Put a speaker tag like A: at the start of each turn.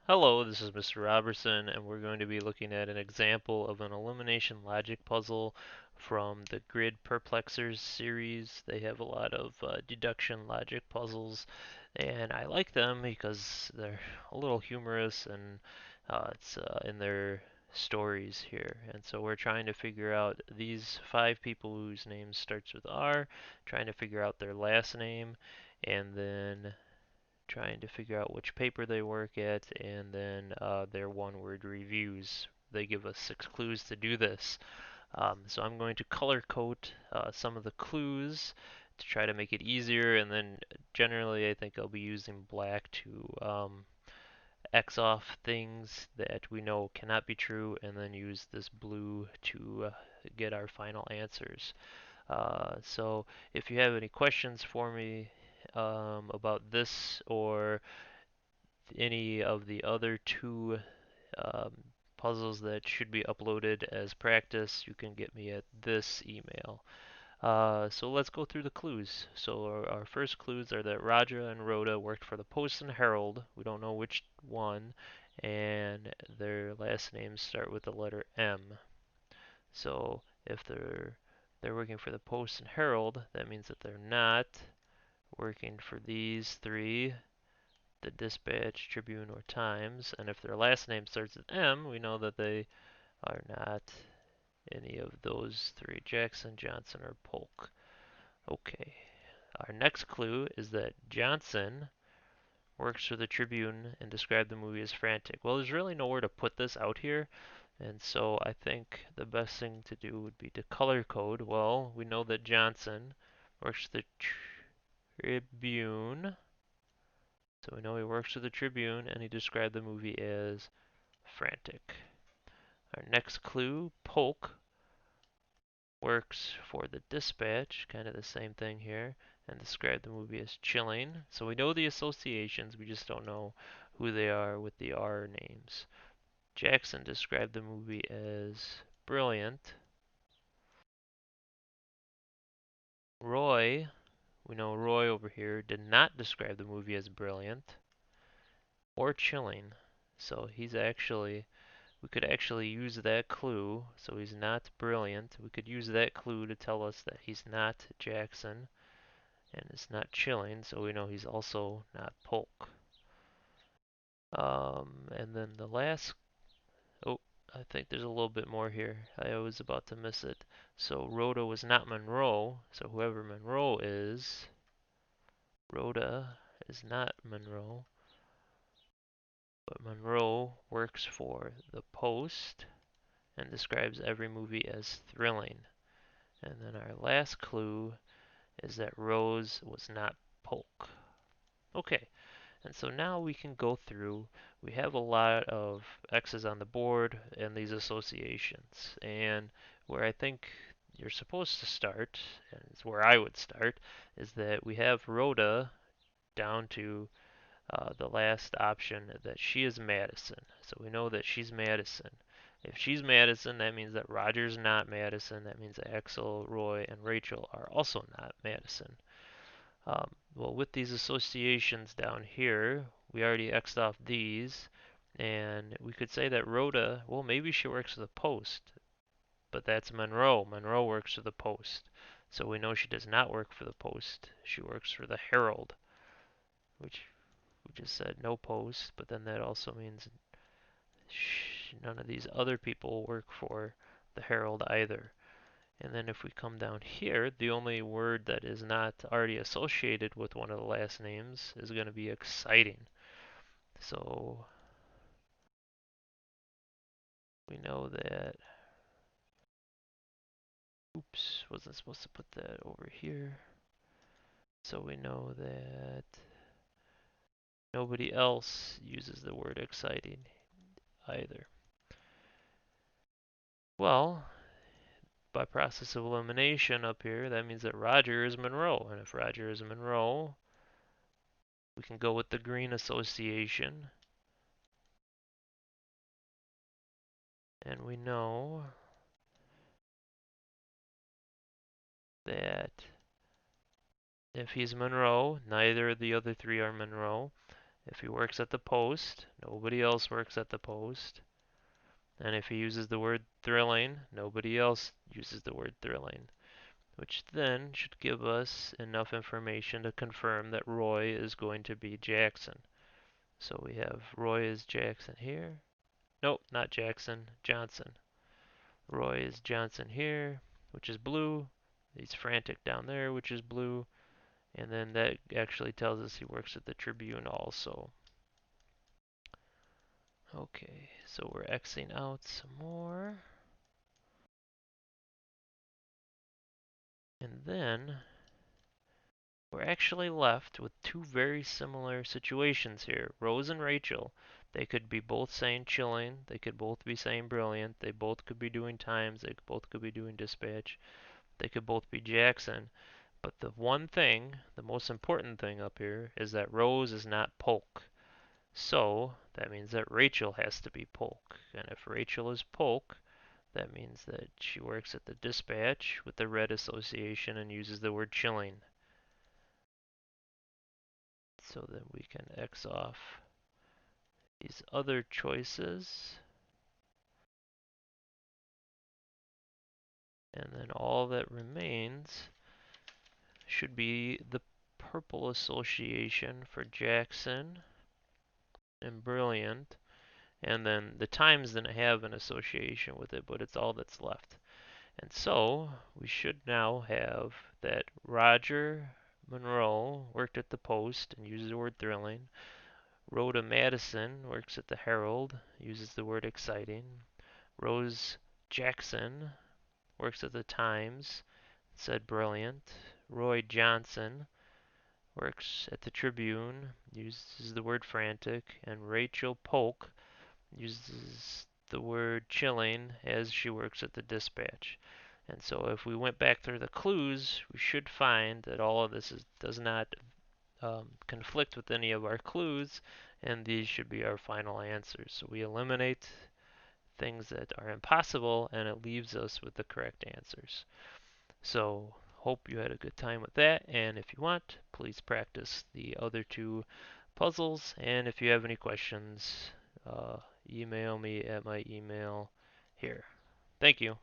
A: Hello, this is Mr. Robertson, and we're going to be looking at an example of an elimination logic puzzle from the Grid Perplexers series. They have a lot of deduction logic puzzles, and I like them because they're a little humorous and it's in their stories here. And so we're trying to figure out these five people whose name starts with R, trying to figure out their last name, and then trying to figure out which paper they work at, and then their one-word reviews. They give us 6 clues to do this. So I'm going to color code some of the clues to try to make it easier, and then generally I think I'll be using black to X off things that we know cannot be true, and then use this blue to get our final answers. So if you have any questions for me about this or any of the other two um, puzzles that should be uploaded as practice, you can get me at this email. So let's go through the clues. So our first clues are that Raja and Rhoda worked for the Post and Herald. We don't know which one, and their last names start with the letter M. So if they're working for the Post and Herald, that means that they're not working for these three, the Dispatch, Tribune, or Times. And if their last name starts with M, we know that they are not any of those three, Jackson, Johnson, or Polk. Okay. Our next clue is that Johnson works for the Tribune and described the movie as frantic. Well, there's really nowhere to put this out here, and so I think the best thing to do would be to color code. Well, we know that Johnson works for the Tribune, so we know he works for the Tribune, and he described the movie as frantic. Our next clue, Polk works for the Dispatch, kind of the same thing here, and described the movie as chilling. So we know the associations, we just don't know who they are with the R names. Jackson described the movie as brilliant. Roy, we know Roy over here, did not describe the movie as brilliant or chilling. So we could actually use that clue. So he's not brilliant. We could use that clue to tell us that he's not Jackson and it's not chilling, so we know he's also not Polk. And then the last, oh, I think there's a little bit more here. I was about to miss it. So Rhoda was not Monroe, so whoever Monroe is, Rhoda is not Monroe, but Monroe works for the Post and describes every movie as thrilling. And then our last clue is that Rose was not Polk. Okay, and so now we can go through, we have a lot of X's on the board and these associations. And where I think you're supposed to start, and it's where I would start, is that we have Rhoda down to the last option that she is Madison. So we know that she's Madison. If she's Madison, that means that Roger's not Madison. That means that Axel, Roy, and Rachel are also not Madison. Well, with these associations down here, we already X'd off these, and we could say that Rhoda, well, maybe she works for the Post, but that's Monroe. Monroe works for the Post. So we know she does not work for the Post. She works for the Herald, which we just said no Post, but then that also means none of these other people work for the Herald either. And then if we come down here, the only word that is not already associated with one of the last names is going to be exciting. So we know that, oops, wasn't supposed to put that over here. So we know that nobody else uses the word exciting either. Well, by process of elimination up here, that means that Roger is Monroe. And if Roger is Monroe, we can go with the green association. And we know that if he's Monroe, neither of the other three are Monroe. If he works at the post, nobody else works at the post. And if he uses the word thrilling, nobody else uses the word thrilling, which then should give us enough information to confirm that Roy is going to be Jackson. So we have Roy is Jackson here. Nope, not Jackson, Johnson. Roy is Johnson here, which is blue. He's frantic down there, which is blue. And then that actually tells us he works at the Tribune also. Okay, so we're Xing out some more. And then we're actually left with two very similar situations here. Rose and Rachel, they could be both saying chilling, they could both be saying brilliant, they both could be doing times, they both could be doing dispatch, they could both be Jackson. But the one thing, the most important thing up here, is that Rose is not Polk. So that means that Rachel has to be Polk. And if Rachel is Polk, that means that she works at the dispatch with the red association and uses the word chilling. So then we can X off these other choices. And then all that remains should be the purple association for Jackson and Brilliant. And then the times didn't have an association with it, but it's all that's left. And so we should now have that Roger Monroe worked at the Post and uses the word thrilling. Rhoda Madison works at the Herald, uses the word exciting. Rose Jackson works at the Times, said brilliant. Roy Johnson works at the Tribune, uses the word frantic. And Rachel Polk uses the word chilling as she works at the Dispatch. And so if we went back through the clues, we should find that all of this does not conflict with any of our clues, and these should be our final answers. So we eliminate things that are impossible, and it leaves us with the correct answers. So hope you had a good time with that, and if you want, please practice the other two puzzles, and if you have any questions, email me at my email here. Thank you.